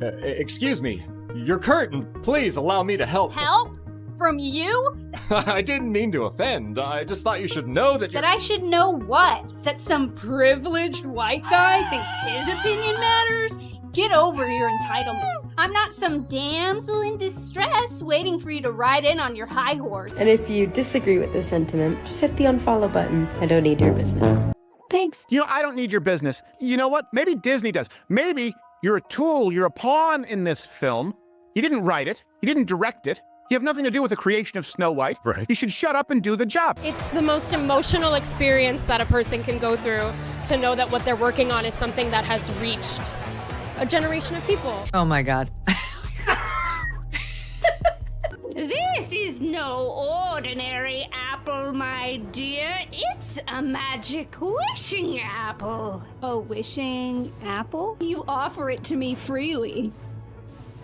Excuse me. Your curtain. Please allow me to help. Help? From you? I didn't mean to offend. I just thought you should know that That I should know what? That some privileged white guy thinks his opinion matters? Get over your entitlement. I'm not some damsel in distress waiting for you to ride in on your high horse. And if you disagree with this sentiment, just hit the unfollow button. I don't need your business. Thanks. You know, I don't need your business. You know what? Maybe Disney does. Maybe you're a tool, you're a pawn in this film. You didn't write it. You didn't direct it. You have nothing to do with the creation of Snow White. Right. You should shut up and do the job. It's the most emotional experience that a person can go through to know that what they're working on is something that has reached a generation of people. Oh my God. This is no ordinary apple, my dear. It's a magic wishing apple. A wishing apple? You offer it to me freely.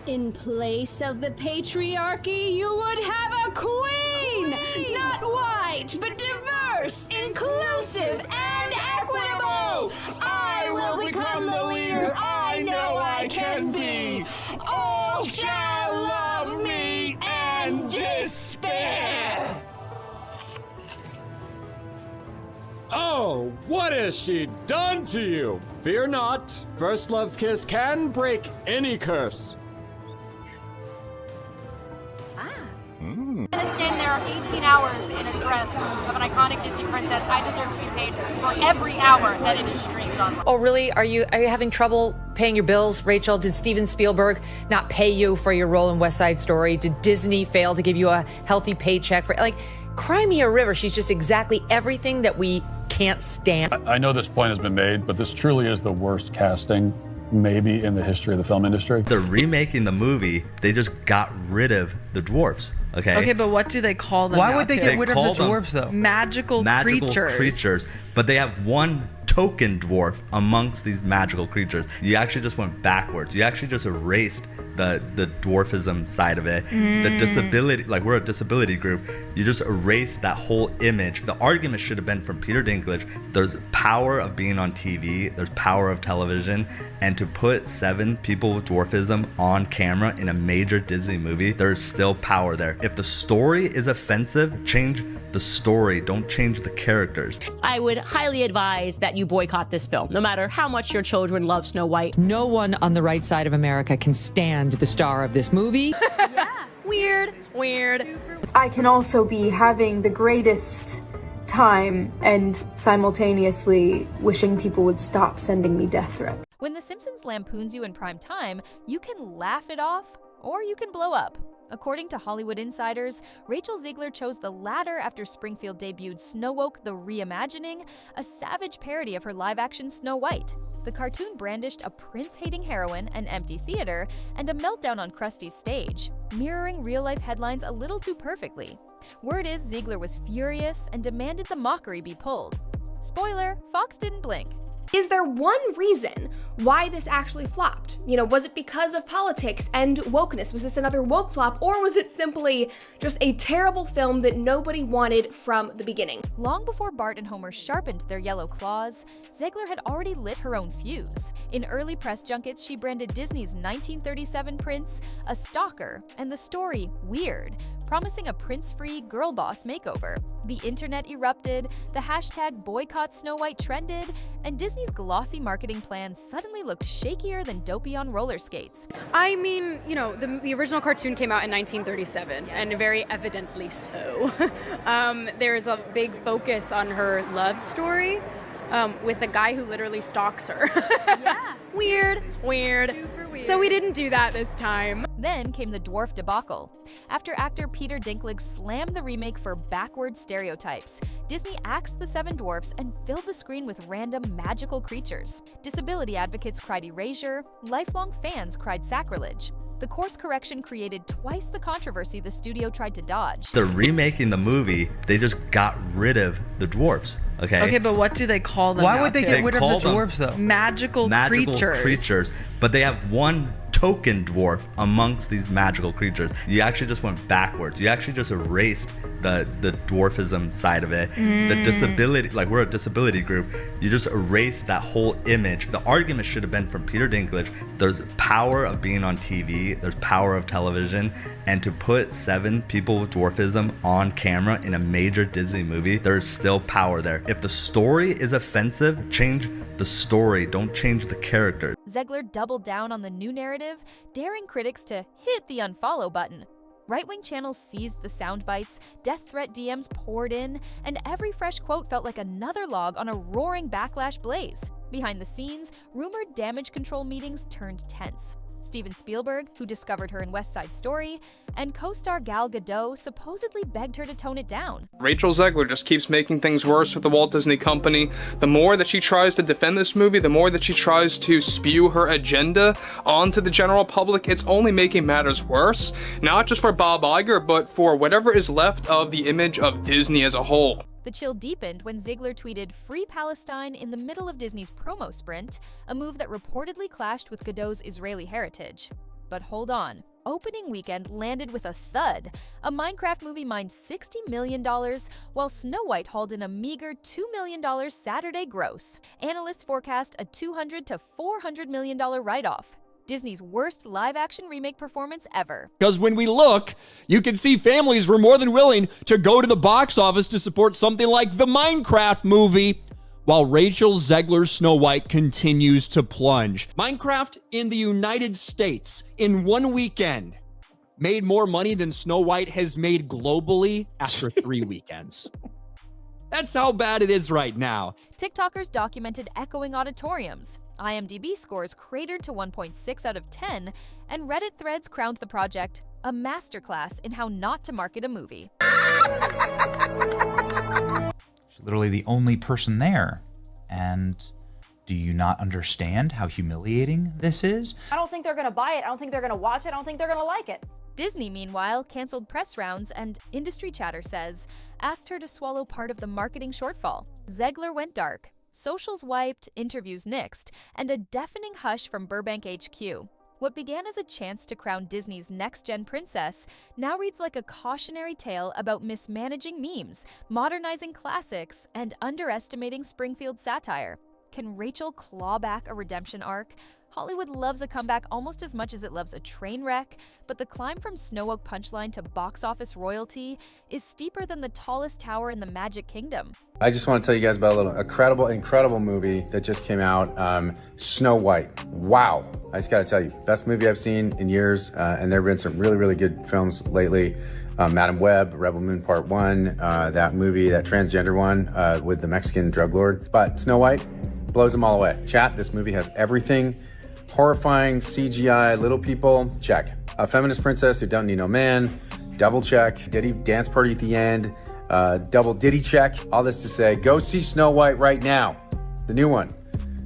In place of the patriarchy, you would have a queen! Not white, but diverse, inclusive, and equitable! I will become the leader I know I can be! All shall love me and despair! Oh, what has she done to you? Fear not. First love's kiss can break any curse. I'm gonna stand there 18 hours in a dress of an iconic Disney princess. I deserve to be paid for every hour that it is streamed on. Oh, really? Are you having trouble paying your bills, Rachel? Did Steven Spielberg not pay you for your role in West Side Story? Did Disney fail to give you a healthy paycheck for, like, Cry Me a River? She's just exactly everything that we can't stand. I know this point has been made, but this truly is the worst casting maybe in the history of the film industry. They're remaking the movie. They just got rid of the dwarfs. Okay, but what do they call them? Why would they get rid of the dwarves, though? Magical creatures. But they have one token dwarf amongst these magical creatures. You actually just went backwards. You actually just erased the dwarfism side of it. The disability, like we're a disability group. You just erased that whole image. The argument should have been from Peter Dinklage. There's power of being on TV. There's power of television. And to put 7 people with dwarfism on camera in a major Disney movie, there's still power there. If the story is offensive, change the story. Don't change the characters. I would highly advise that you boycott this film, no matter how much your children love Snow White. No one on the right side of America can stand the star of this movie. Yeah. Weird. I can also be having the greatest time and simultaneously wishing people would stop sending me death threats. When The Simpsons lampoons you in prime time, you can laugh it off or you can blow up. According to Hollywood insiders, Rachel Zegler chose the latter after Springfield debuted Snowoke the Reimagining, a savage parody of her live-action Snow White. The cartoon brandished a prince-hating heroine, an empty theater, and a meltdown on Krusty's stage, mirroring real-life headlines a little too perfectly. Word is Zegler was furious and demanded the mockery be pulled. Spoiler, Fox didn't blink. Is there one reason why this actually flopped? You know, was it because of politics and wokeness? Was this another woke flop, or was it simply just a terrible film that nobody wanted from the beginning? Long before Bart and Homer sharpened their yellow claws, Zegler had already lit her own fuse. In early press junkets, she branded Disney's 1937 prince a stalker and the story weird, promising a prince-free girl boss makeover. The internet erupted, the hashtag boycott Snow White trended, and Disney's glossy marketing plan suddenly looked shakier than Dopey on roller skates. I mean, you know, the original cartoon came out in 1937, and very evidently so. There's a big focus on her love story with a guy who literally stalks her. Yeah. Weird. So we didn't do that this time. Then came the dwarf debacle. After actor Peter Dinklage slammed the remake for backward stereotypes, Disney axed the 7 dwarfs and filled the screen with random magical creatures. Disability advocates cried erasure, lifelong fans cried sacrilege. The course correction created twice the controversy the studio tried to dodge. They're remaking the movie. They just got rid of the dwarfs. Okay, but what do they call them? Why would they get rid of the dwarves, though? Magical creatures. But they have one token dwarf amongst these magical creatures. You actually just went backwards. You actually just erased the dwarfism side of it, the disability, like we're a disability group. You just erased that whole image. The argument should have been from Peter Dinklage, there's power of being on TV, there's power of television, and to put 7 people with dwarfism on camera in a major Disney movie, there's still power there. If the story is offensive, change the story, don't change the characters. Zegler doubled down on the new narrative, daring critics to hit the unfollow button. Right-wing channels seized the sound bites, death threat DMs poured in, and every fresh quote felt like another log on a roaring backlash blaze. Behind the scenes, rumored damage control meetings turned tense. Steven Spielberg, who discovered her in West Side Story, and co-star Gal Gadot supposedly begged her to tone it down. Rachel Zegler just keeps making things worse with the Walt Disney Company. The more that she tries to defend this movie, the more that she tries to spew her agenda onto the general public, it's only making matters worse. Not just for Bob Iger, but for whatever is left of the image of Disney as a whole. The chill deepened when Zegler tweeted "Free Palestine" in the middle of Disney's promo sprint, a move that reportedly clashed with Gadot's Israeli heritage. But hold on. Opening weekend landed with a thud. A Minecraft movie mined $60 million, while Snow White hauled in a meager $2 million Saturday gross. Analysts forecast a $200 to $400 million write-off. Disney's worst live-action remake performance ever. Because when we look, you can see families were more than willing to go to the box office to support something like the Minecraft movie, while Rachel Zegler's Snow White continues to plunge. Minecraft in the United States in one weekend made more money than Snow White has made globally after 3 weekends. That's how bad it is right now. TikTokers documented echoing auditoriums. IMDb scores cratered to 1.6 out of 10, and Reddit threads crowned the project a masterclass in how not to market a movie. She's literally the only person there. And do you not understand how humiliating this is? I don't think they're gonna buy it. I don't think they're gonna watch it. I don't think they're gonna like it. Disney, meanwhile, canceled press rounds and, industry chatter says, asked her to swallow part of the marketing shortfall. Zegler went dark. Socials wiped, interviews nixed, and a deafening hush from Burbank HQ. What began as a chance to crown Disney's next-gen princess now reads like a cautionary tale about mismanaging memes, modernizing classics, and underestimating Springfield satire. Can Rachel claw back a redemption arc? Hollywood loves a comeback almost as much as it loves a train wreck, but the climb from Snow Oak punchline to box office royalty is steeper than the tallest tower in the Magic Kingdom. I just want to tell you guys about a little incredible movie that just came out, Snow White. Wow. I just got to tell you, best movie I've seen in years, and there have been some really good films lately. Madam Web, Rebel Moon Part 1, that movie, that transgender one with the Mexican drug lord. But Snow White blows them all away. Chat, this movie has everything. Horrifying CGI, little people, check. A feminist princess who don't need no man, double check. Diddy dance party at the end, double diddy check. All this to say, go see Snow White right now. The new one.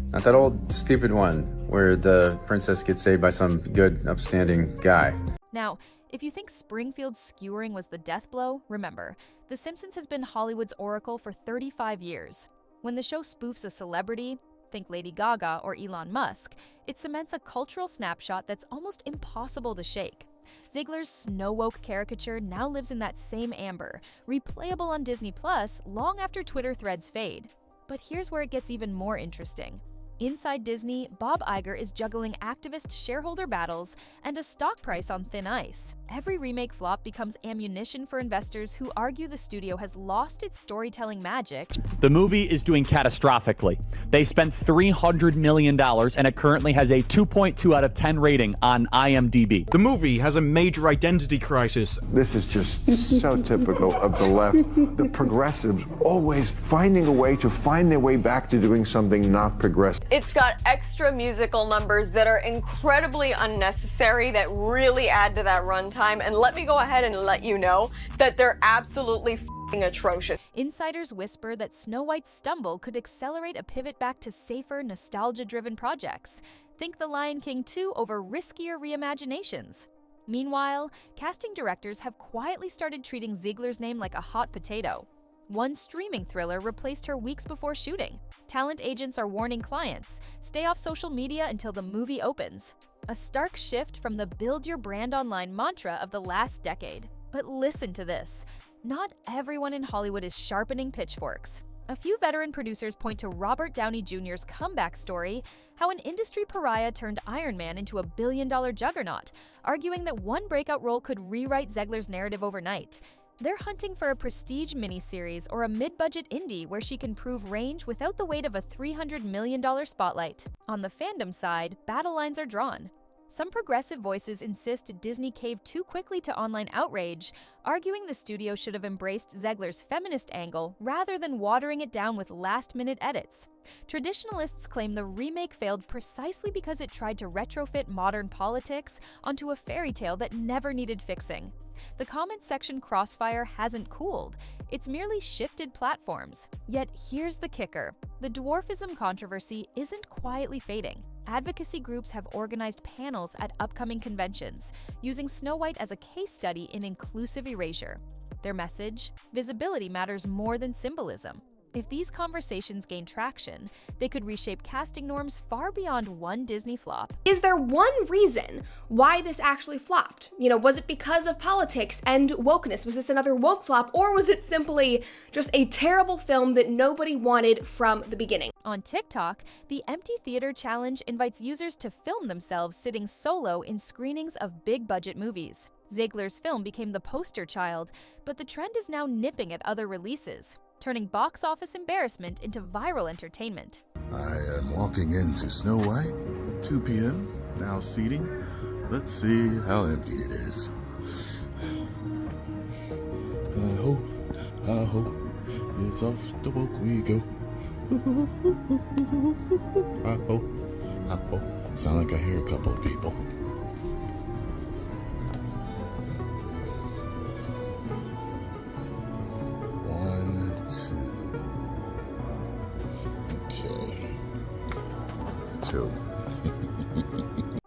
Not that old stupid one where the princess gets saved by some good upstanding guy. Now, if you think Springfield's skewering was the death blow, remember, The Simpsons has been Hollywood's oracle for 35 years. When the show spoofs a celebrity, think Lady Gaga or Elon Musk, it cements a cultural snapshot that's almost impossible to shake. Zegler's Snow Woke caricature now lives in that same amber, replayable on Disney Plus long after Twitter threads fade. But here's where it gets even more interesting. Inside Disney, Bob Iger is juggling activist shareholder battles and a stock price on thin ice. Every remake flop becomes ammunition for investors who argue the studio has lost its storytelling magic. The movie is doing catastrophically. They spent $300 million and it currently has a 2.2 out of 10 rating on IMDb. The movie has a major identity crisis. This is just so typical of the left. The progressives always finding a way to find their way back to doing something not progressive. It's got extra musical numbers that are incredibly unnecessary that really add to that runtime. And let me go ahead and let you know that they're absolutely f***ing atrocious. Insiders whisper that Snow White's stumble could accelerate a pivot back to safer, nostalgia-driven projects. Think The Lion King 2 over riskier reimaginations. Meanwhile, casting directors have quietly started treating Zegler's name like a hot potato. One streaming thriller replaced her weeks before shooting. Talent agents are warning clients, stay off social media until the movie opens. a stark shift from the build your brand online mantra of the last decade. But listen to this. Not everyone in Hollywood is sharpening pitchforks. A few veteran producers point to Robert Downey Jr.'s comeback story, how an industry pariah turned Iron Man into a billion-dollar juggernaut, arguing that one breakout role could rewrite Zegler's narrative overnight. They're hunting for a prestige miniseries or a mid-budget indie where she can prove range without the weight of a $300 million spotlight. On the fandom side, battle lines are drawn. Some progressive voices insist Disney caved too quickly to online outrage, arguing the studio should have embraced Zegler's feminist angle rather than watering it down with last-minute edits. Traditionalists claim the remake failed precisely because it tried to retrofit modern politics onto a fairy tale that never needed fixing. The comment section crossfire hasn't cooled, it's merely shifted platforms. Yet here's the kicker. The dwarfism controversy isn't quietly fading. Advocacy groups have organized panels at upcoming conventions, using Snow White as a case study in inclusive erasure. Their message? Visibility matters more than symbolism. If these conversations gain traction, they could reshape casting norms far beyond one Disney flop. Is there one reason why this actually flopped? Was it because of politics and wokeness? Was this another woke flop, or was it simply just a terrible film that nobody wanted from the beginning? On TikTok, the Empty Theater Challenge invites users to film themselves sitting solo in screenings of big-budget movies. Zegler's film became the poster child, but the trend is now nipping at other releases, turning box office embarrassment into viral entertainment. I am walking into Snow White, 2 p.m., now seating. Let's see how empty it is. I hope it's off the woke we go. I hope. Sound like I hear a couple of people.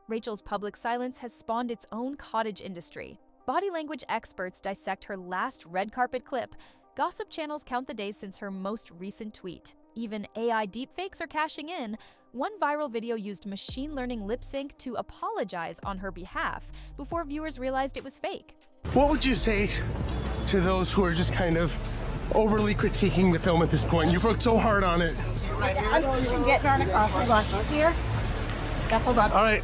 Rachel's public silence has spawned its own cottage industry. Body language experts dissect her last red carpet clip. Gossip channels count the days since her most recent tweet. Even AI deepfakes are cashing in. One viral video used machine learning lip sync to apologize on her behalf before viewers realized it was fake. What would you say to those who are just kind of overly critiquing the film at this point? You've worked so hard on it. You can get hold on. Here. Yeah, hold on. All right.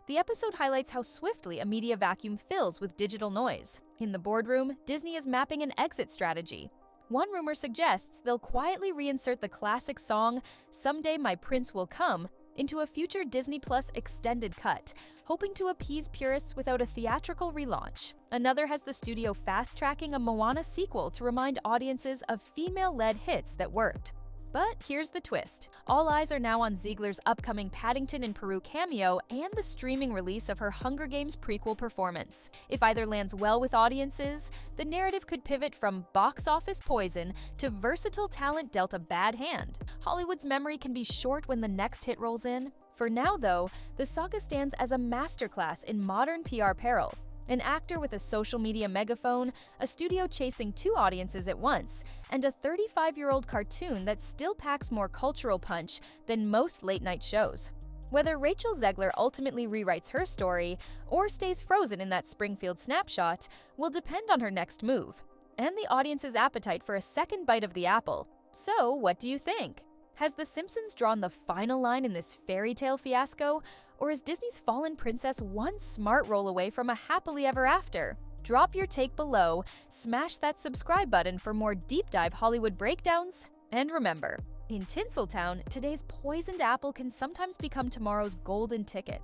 The episode highlights how swiftly a media vacuum fills with digital noise. In the boardroom, Disney is mapping an exit strategy. One rumor suggests they'll quietly reinsert the classic song, "Someday My Prince Will Come," into a future Disney Plus extended cut, hoping to appease purists without a theatrical relaunch. Another has the studio fast-tracking a Moana sequel to remind audiences of female-led hits that worked. But here's the twist. All eyes are now on Zegler's upcoming Paddington in Peru cameo and the streaming release of her Hunger Games prequel performance. If either lands well with audiences, the narrative could pivot from box office poison to versatile talent dealt a bad hand. Hollywood's memory can be short when the next hit rolls in. For now, though, the saga stands as a masterclass in modern PR peril. An actor with a social media megaphone, a studio chasing 2 audiences at once, and a 35-year-old cartoon that still packs more cultural punch than most late-night shows. Whether Rachel Zegler ultimately rewrites her story or stays frozen in that Springfield snapshot will depend on her next move, and the audience's appetite for a second bite of the apple. So, what do you think? Has The Simpsons drawn the final line in this fairy tale fiasco, or is Disney's fallen princess one smart roll away from a happily ever after? Drop your take below, smash that subscribe button for more deep dive Hollywood breakdowns, and remember, in Tinseltown, today's poisoned apple can sometimes become tomorrow's golden ticket.